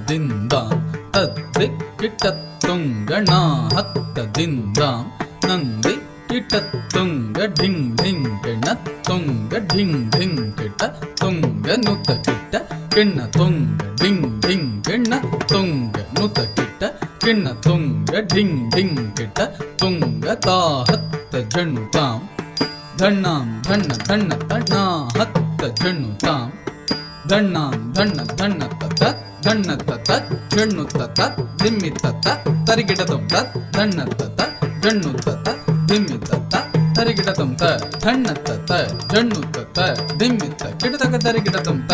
ದಿಂದಾಂ ತದ್ದಿಕ್ಕಿಟತ್ತುಂಗಣಾಹತ್ತ ದಿಂದಾಂ ನಂದಿ ಕಿಟತ್ತುಂಗ ಢಿಂಗ್ ಢಿಂಗ್ ಕಿಣ ತುಂಗ ಢಿಂಗ್ ಢಿಂಗ್ ಕಿಟ ತುಂಗ ನುತ ಕಿಟ ಕಿಣ್ಣ ತುಂಗ ಢಿಂಗ್ ಢಿಂಗ್ ಕಿಣ್ಣ ತುಂಗ ನುತ ಕಿಟ ಕಿಣ್ಣ ತುಂಗ ಢಿಂಗ್ ಢಿಂಗ್ ಕಿಟ ತುಂಗ ತಾಹತ್ತ ಜಣುತಾಂ ಧಣ್ಣಾಂ ಧಣ್ಣ ಧಣ್ಣ ತಣ್ಣಾ ಹತ್ತ ಜಣುತಾಂ ಧಣ್ಣಾಂ ಧಣ್ಣ ಧಣ್ಣ ತತ ಧಣ್ಣ ತತ ಜಣ್ಣು ತತ ದಿಮ್ಮಿ ತತ ತರಿಗಿಡದಂ ತತ್ ಧಣ್ಣ ತತ ಜಣ್ಣು ತತ ದಿಮ್ಮಿ ತತ ತರಿಗಿಡದಂ ತ ಧಣ್ಣ ತತ ಜಣ್ಣು ತತ ದಿಮ್ಮಿ ತ ಕಿಡತಕ ತರಿಗಿಡದಂ ತ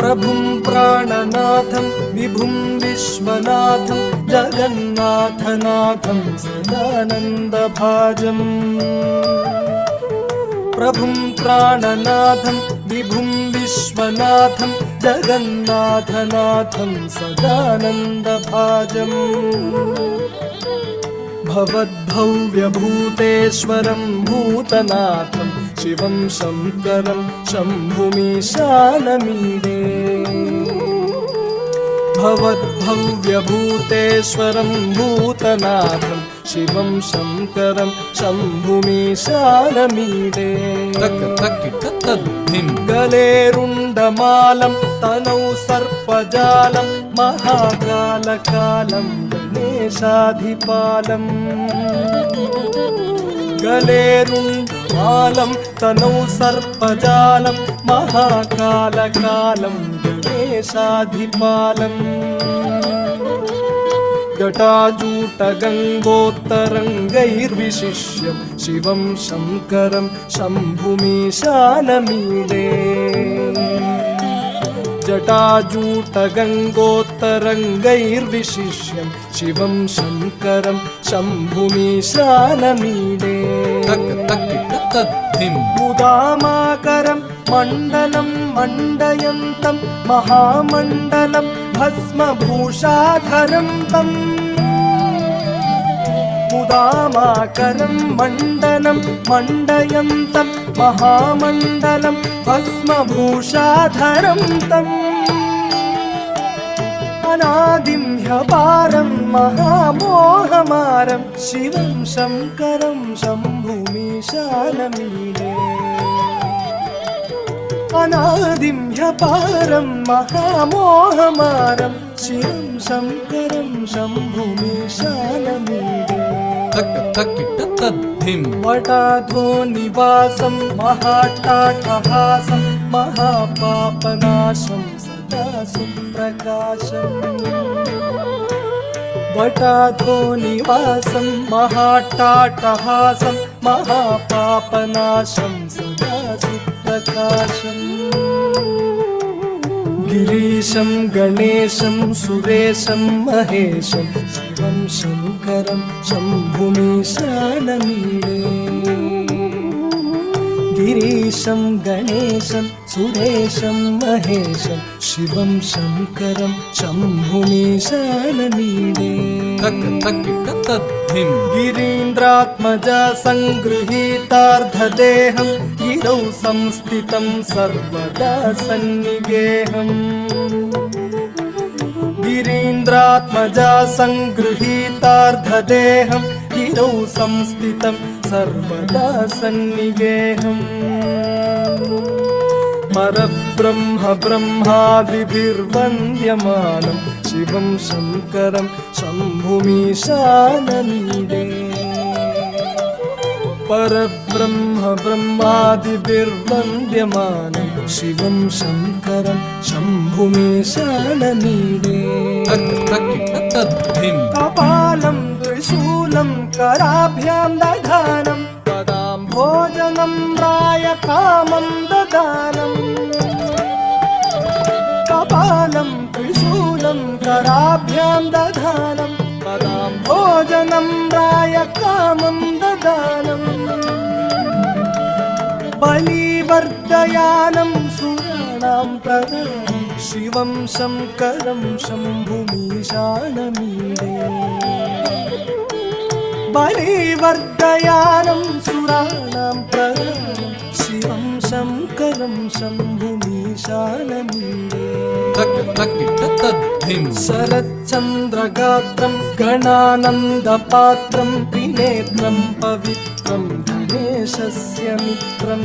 प्रभुं प्राणनाथं विभुं विश्वनाथं जगन्नाथनाथं सदानन्दभाजम् प्रभुं प्राणनाथं विभुं विश्वनाथं जगन्नाथनाथं सदानन्दभाजम् भवद्भव्यभूतेश्वरं भूतनाथं शिवं शङ्करं शम्भुमीशानमीडे भवद्भव्यभूतेश्वरं भूतनाथं शिवं शङ्करं शम्भुमीशानमीडे गलेरुण्डमालं तनौ सर्पजालं महाकालकालं गणेशाधिपालम् गलेरुण्डमालं तनौ सर्पजालं महाकालकालं गणेशाधिपालम् जटाजूटगङ्गोत्तरङ्गैर्विशिष्यं शिवं शङ्करं शम्भुमीशानमीडे जटाजूटगङ्गोत्तरङ्गैर्विशिष्यं शिवं शङ्करं शम्भुमीशानमीडे मुदामाकरं मण्डलं मण्डयन्तं महामण्डलं भस्मभूषाधरं तम् मुदामाकरं मण्डलं मण्डयन्तं महामण्डलं भस्मभूषाधरं तम् अनादिं ह्यपारं महामोहमारं शिवं शङ्करं शम्भुमीशानमीडे अनादिं ह्यपारं महामोहमारं शिवं शङ्करं शम्भुमीशानमीडे वटाधोनिवासं महाट्टाटहासं महापापनाशं सदा सुप्रकाशम् वटाधोनिवासं महाट्टाटहासं महापापनाशं सदा सुप्रकाशम् गिरीशं गणेशं सुरेशं महेशं शिवं शङ्करं शम्भुमीशानमीडे गिरीशं गणेशं सुरेशं महेशं शिवं शङ्करं शम्भुमीशानमीडे गिरीन्द्रात्मजा सङ्गृहीतार्धदेहं गिरौ संस्थितं सर्वदा सन्निगेहम् गिरीन्द्रात्मजा सङ्गृहीतार्धदेहं गिरौ संस्थितं सर्वदा सन्निगेहम् परब्रह्म ब्रह्मादिभिर्वन्द्यमानं शिवं शङ्करं शम्भुमीशानमीडे परब्रह्म ब्रह्मादिभिर्वन्द्यमानं शिवं शङ्करं शम्भुमीशानमीडे कपालं त्रिशूलं कराभ्यां दधानं ददां भोजनं रायकामं ददानम् कपालं त्रिशूलं कराभ्यां दधानं ददां भोजनं रायकामं ददानम् बलिवर्धयानं सुराणां प्रदानं शिवं शङ्करं शम्भुमीशानमीडे बलिवर्धयानं सुराणां प्रदानं शिवं శంకరం శంభుమీశానమీడే తక తకిట తద్ధిం శరచ్చంద్రగాత్రం గణానందపాత్రం త్రినేత్రం పవిత్రం గణేశస్య మిత్రం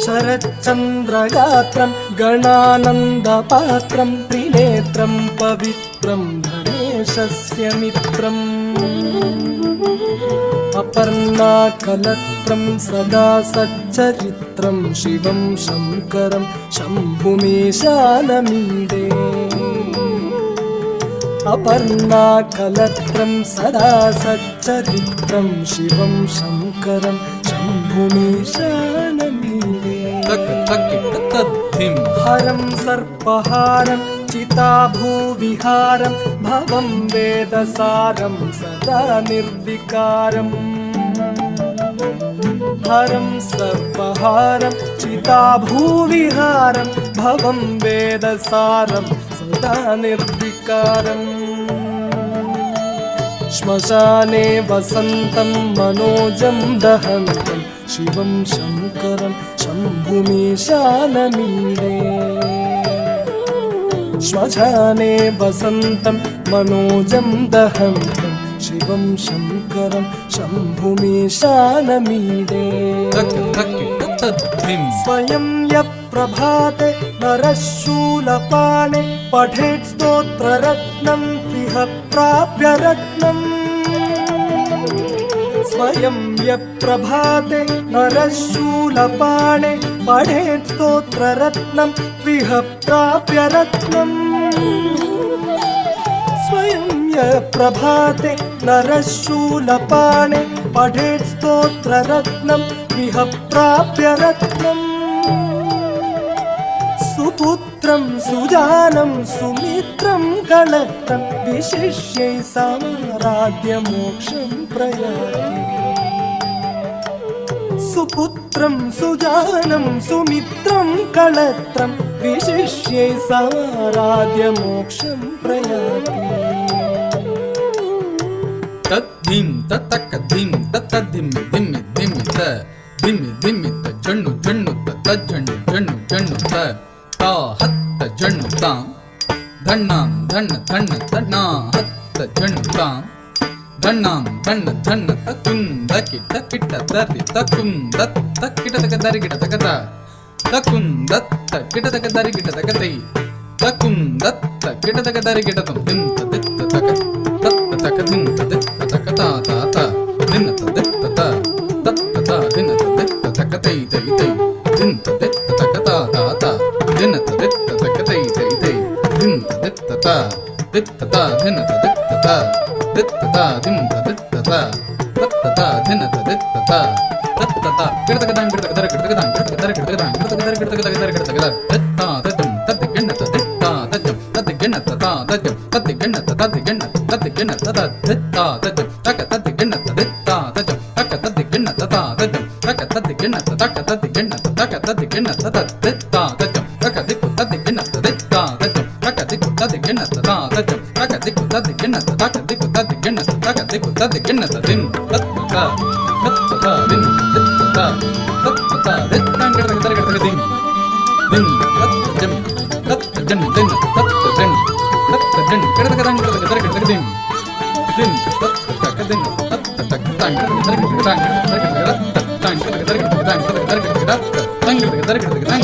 శరచ్చంద్రగాత్రం గణానందపాత్రం త్రినేత్రం పవిత్రం గణేశస్య మిత్రం అపర్ణాకలత్రం సదా సచ్చరిత్రం శివం శంకరం శంభుమీశానమీడే అపర్ణాకలత్రం సదా సచ్చరిత్రం శివం శంకరం శంభుమీశానమీడే తక తకిట తద్ధిం హరం సర్పహారం చితాభూవిహారం భవం వేదసారం సదా నిర్వికారం హరం సర్పహారం చితాభూవిహారం భవం వేదసారం సదా నిర్వికారం శ్మశానే వసంతం మనోజం దహంతం శివం శంకరం శంభుమీశానమీడే శ్మశానే వసంతం మనోజం దహంతం శివం శంకరం శంభుమీశానమీడే తక తకిట తద్ధిం స్వయం ప్రభాతే నరశూలపాణే పఠేత్ స్తోత్రరత్నం ఇహ ప్రాప్య రత్నం స్వయం ప్రభాతే నరశూలపాణే పఠేత్ స్తోత్రరత్నం ఇహ ప్రాప్య రత్నం స్వయం ప్రభాతే నరశూలపాణే పఠేత్ స్తోత్రరత్నం ఇహ ప్రాప్య రత్నం సుపుత్రం సుజానం సుమిత్రం కళత్రం విశిష్యై సమారాధ్య మోక్షం ప్రయాతి సుపుత్రం సుజానం సుమిత్రం కళత్రం విశిష్యై సమారాధ్య మోక్షం ప్రయాతి తద్ధిం తతకధిం తతధిం ధిమ్మి ధిమ్మి త ధిమ్మి ధిమ్మి త జన్ను జన్ను త జన్ను జన్ను జన్ను త తా హత్త జన్ను తాం ధన్నాం ధన్న ధన్న ధన్నా హత్త జన్ను తాం ధన్నాం ధన్న ధన్న తకుంద కిట కిట దరి తకుంద తకిట తక దరి కిట తకత తకుంద తకిట తక దరి కిట తకతై తకుంద తకిట తక దరి కిట తం దింత దిత్త తక తత్త తక దింత దిత్త తక తా తా తా దిన్నత దిత్త తా తత్త తా దిన్నత దిత్త తక తై తై తై దింత దిత్త తక తా తా తా దిన్నత దిత్త తక తై తై తై దింత దిత్త తా దిత్త తా దిన్నత దిత్త తా దిత్త తా దింత దిత్త తా తత్త తా దిన్నత దిత్త తా తత్త తా కిడతక దాం కిడతక దర కిడతక దాం కిడతక దర కిడతక దాం కిడతక దర కిడతక దర కిడతక దర దిత్త తద్దం తద్ది గిన్నత దిత్త తద్దం తద్ది గిన్నత తా తద్దం తద్ది గిన్నత తద్ది గిన్నత తద్ది గిన్నత తా దిత్త తద్దం తక తద్ది గిన్నత దిత్త తద్దం తక తద్ది గిన్నత తా తద్దం తక తద్ది గిన్నత తక తద్ది గిన్నత తక తద్ది గిన్నత తా దిత్త తద్దం తక దిక్కు తద్ది గిన్నత దిత్త తద్దం తక దిక్కు తద్ది గిన్నత తా తద్దం తక దిక్కు తద్ది గిన్నత తక దిక్కు తద్ది గిన్నత తక దిక్కు తద్ది గిన్నత దిన్ తత్త తా తత్త తా దిన్ దిత్త తా తత్త తా దిత్తాం కిడతక దర కిడతక దిన్ దిన్ తత్త జం తత్త జన్ దిన్ తత్త జన్ తత్త జన్ కిడతక దాం కిడతక దర కిడతక దిన్ దిన్ తత్త తక దిన్ తత్త తక తాం కిడతక దర కిడతక దాం కిడతక దర కిడతక తాం కిడతక దర కిడతక దాం కిడతక దర కిడతక దాం కిడతక దర కిడతక దాం